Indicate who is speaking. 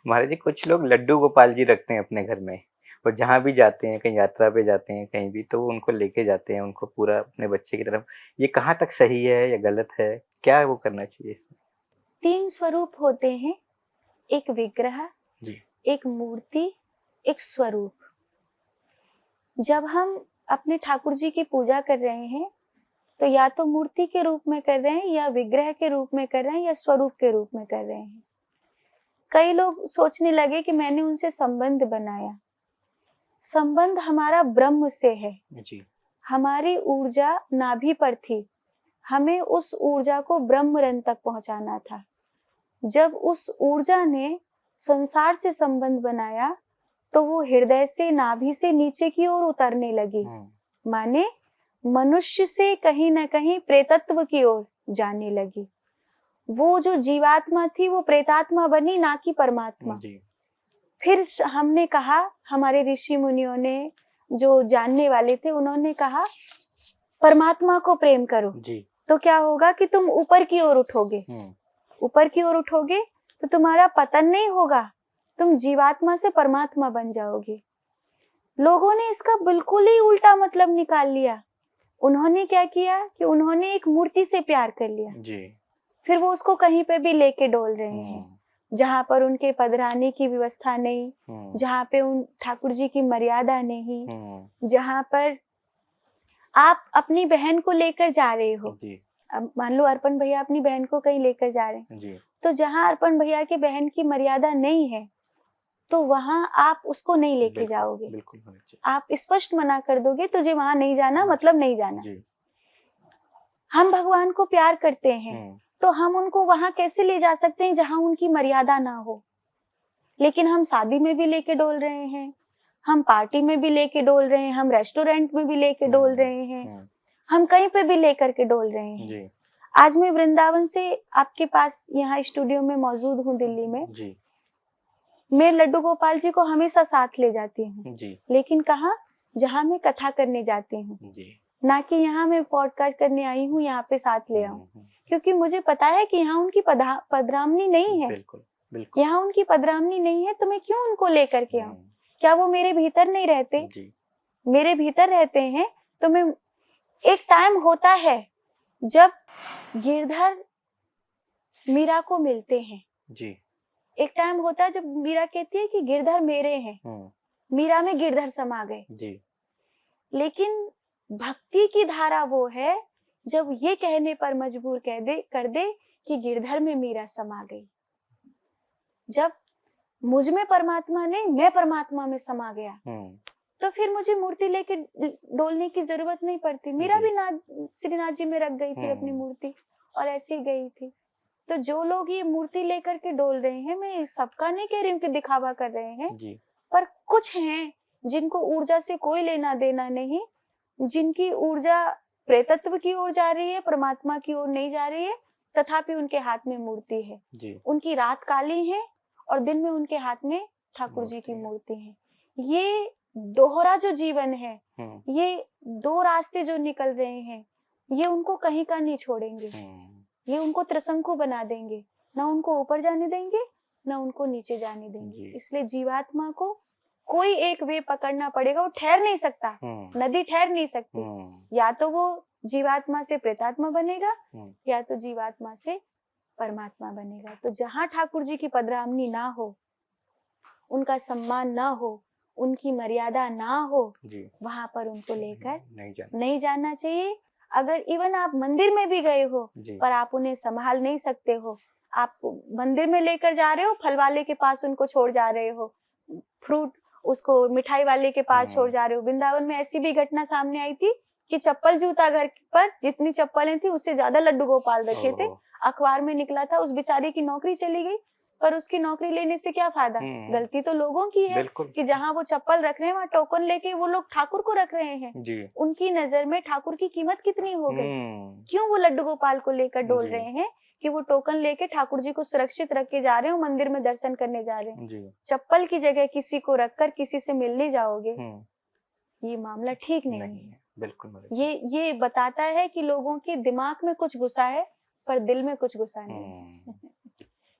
Speaker 1: महाराज जी, कुछ लोग लड्डू गोपाल जी रखते हैं अपने घर में, और जहाँ भी जाते हैं, कहीं यात्रा पे जाते हैं कहीं भी, तो वो उनको लेके जाते हैं, उनको पूरा अपने बच्चे की तरफ। ये कहाँ तक सही है या गलत है, क्या वो करना चाहिए इसमें?
Speaker 2: 3 स्वरूप होते हैं, एक विग्रह
Speaker 1: जी।
Speaker 2: एक मूर्ति, एक स्वरूप। जब हम अपने ठाकुर जी की पूजा कर रहे हैं तो या तो मूर्ति के रूप में कर रहे हैं, या विग्रह के रूप में कर रहे हैं, या स्वरूप के रूप में कर रहे हैं। कई लोग सोचने लगे कि मैंने उनसे संबंध बनाया। संबंध हमारा ब्रह्म से है।
Speaker 1: जी।
Speaker 2: हमारी ऊर्जा नाभि पर थी, हमें उस ऊर्जा को ब्रह्म रंग तक पहुंचाना था। जब उस ऊर्जा ने संसार से संबंध बनाया तो वो हृदय से, नाभि से नीचे की ओर उतरने लगी। माने मनुष्य से कहीं न कहीं प्रेतत्व की ओर जाने लगी। वो जो जीवात्मा थी वो प्रेतात्मा बनी, ना कि परमात्मा।
Speaker 1: जी।
Speaker 2: फिर हमने कहा, हमारे ऋषि मुनियों ने, जो जानने वाले थे, उन्होंने कहा परमात्मा को प्रेम करो।
Speaker 1: जी।
Speaker 2: तो क्या होगा कि तुम ऊपर की ओर उठोगे। ऊपर की ओर उठोगे तो तुम्हारा पतन नहीं होगा, तुम जीवात्मा से परमात्मा बन जाओगे। लोगों ने इसका बिल्कुल ही उल्टा मतलब निकाल लिया। उन्होंने क्या किया कि उन्होंने एक मूर्ति से प्यार कर लिया
Speaker 1: जी।
Speaker 2: फिर वो उसको कहीं पे भी लेके डोल रहे हैं, जहाँ पर उनके पधराने की व्यवस्था नहीं, जहाँ पे उन ठाकुर जी की मर्यादा नहीं, जहाँ पर आप अपनी बहन को लेकर जा रहे हो। अब मान लो अर्पण भैया अपनी बहन को कहीं लेकर जा रहे हैं, तो जहाँ अर्पण भैया की बहन की मर्यादा नहीं है तो वहां आप उसको नहीं लेके जाओगे।
Speaker 1: बिल्कुल।
Speaker 2: आप स्पष्ट मना कर दोगे, तुझे वहां नहीं जाना, मतलब नहीं जाना। हम भगवान को प्यार करते हैं तो हम उनको वहां कैसे ले जा सकते हैं जहां उनकी मर्यादा ना हो। लेकिन हम शादी में भी लेके डोल रहे हैं, हम पार्टी में भी लेके डोल रहे हैं, हम रेस्टोरेंट में भी लेके डोल रहे हैं, हम कहीं पे भी लेकर के डोल रहे हैं। आज मैं वृंदावन से आपके पास यहाँ स्टूडियो में मौजूद हूँ दिल्ली में। मैं लड्डू गोपाल जी को हमेशा साथ ले जाती हूँ, लेकिन कहाँ, जहाँ मैं कथा करने जाती हूँ, ना कि यहाँ मैं पॉडकास्ट करने आई हूँ यहाँ पे साथ ले आऊं। क्योंकि मुझे पता है कि यहाँ उनकी पधरामनी नहीं है। यहाँ उनकी पधरामनी नहीं है तो मैं क्यों उनको लेकर के आऊं? क्या वो मेरे भीतर नहीं रहते? मेरे भीतर रहते हैं। तो मैं, एक टाइम होता है जब गिरधर मीरा को मिलते हैं। एक टाइम होता है जब मीरा कहती है कि गिरधर मेरे हैं, मीरा में गिरधर समा गए। लेकिन भक्ति की धारा वो है जब ये कहने पर मजबूर कर दे कि गिरधर में मीरा समा गई। जब मुझ में परमात्मा नहीं, मैं परमात्मा में समा गया, तो फिर मुझे मूर्ति लेके डोलने की जरूरत नहीं पड़ती। मीरा भी श्रीनाथ जी में रख गई थी अपनी मूर्ति और ऐसी गई थी। तो जो लोग ये मूर्ति लेकर के डोल रहे हैं, मैं सबका नहीं कह रही हूँ कि दिखावा कर रहे हैं, पर कुछ हैं जिनको ऊर्जा से कोई लेना देना नहीं, जिनकी ऊर्जा प्रेतत्व की ओर जा रही है, परमात्मा की ओर नहीं जा रही है, तथापि उनके हाथ में मूर्ति है। उनकी रात काली है और दिन में उनके हाथ में ठाकुर जी की मूर्ति है। ये दोहरा जो जीवन है, ये दो रास्ते जो निकल रहे हैं, ये उनको कहीं का नहीं छोड़ेंगे। ये उनको त्रिशंकु बना देंगे, ना उनको ऊपर जाने देंगे ना उनको नीचे जाने देंगे। इसलिए जीवात्मा को कोई एक वे पकड़ना पड़ेगा। वो ठहर नहीं सकता, नदी ठहर नहीं सकती। या तो वो जीवात्मा से प्रेतात्मा बनेगा या तो जीवात्मा से परमात्मा बनेगा। तो जहाँ ठाकुर जी की पधरामनी ना हो, उनका सम्मान ना हो, उनकी मर्यादा ना हो, वहां पर उनको लेकर नहीं जाना चाहिए। अगर इवन आप मंदिर में भी गए हो पर आप उन्हें संभाल नहीं सकते हो, आप मंदिर में लेकर जा रहे हो, फल वाले के पास उनको छोड़ जा रहे हो, फ्रूट उसको मिठाई वाले के पास छोड़ जा रहे हो। वृंदावन में ऐसी भी घटना सामने आई थी कि चप्पल जूता घर पर जितनी चप्पलें थी उससे ज्यादा लड्डू गोपाल रखे थे। अखबार में निकला था, उस बेचारी की नौकरी चली गई, पर उसकी नौकरी लेने से क्या फायदा? गलती तो लोगों की है कि जहाँ वो चप्पल रख रहे हैं वहाँ टोकन लेके वो लोग ठाकुर को रख रहे हैं। उनकी नजर में ठाकुर की कीमत कितनी हो गई? क्यों वो लड्डू गोपाल को लेकर डोल रहे हैं कि वो टोकन लेके ठाकुर जी को सुरक्षित रख के जा रहे हो, मंदिर में दर्शन करने जा रहे हैं। चप्पल की जगह किसी को रखकर किसी से मिलने जाओगे, ये मामला ठीक नहीं है।
Speaker 1: बिल्कुल।
Speaker 2: ये बताता है कि लोगों के दिमाग में कुछ घुसा है पर दिल में कुछ घुसा नहीं।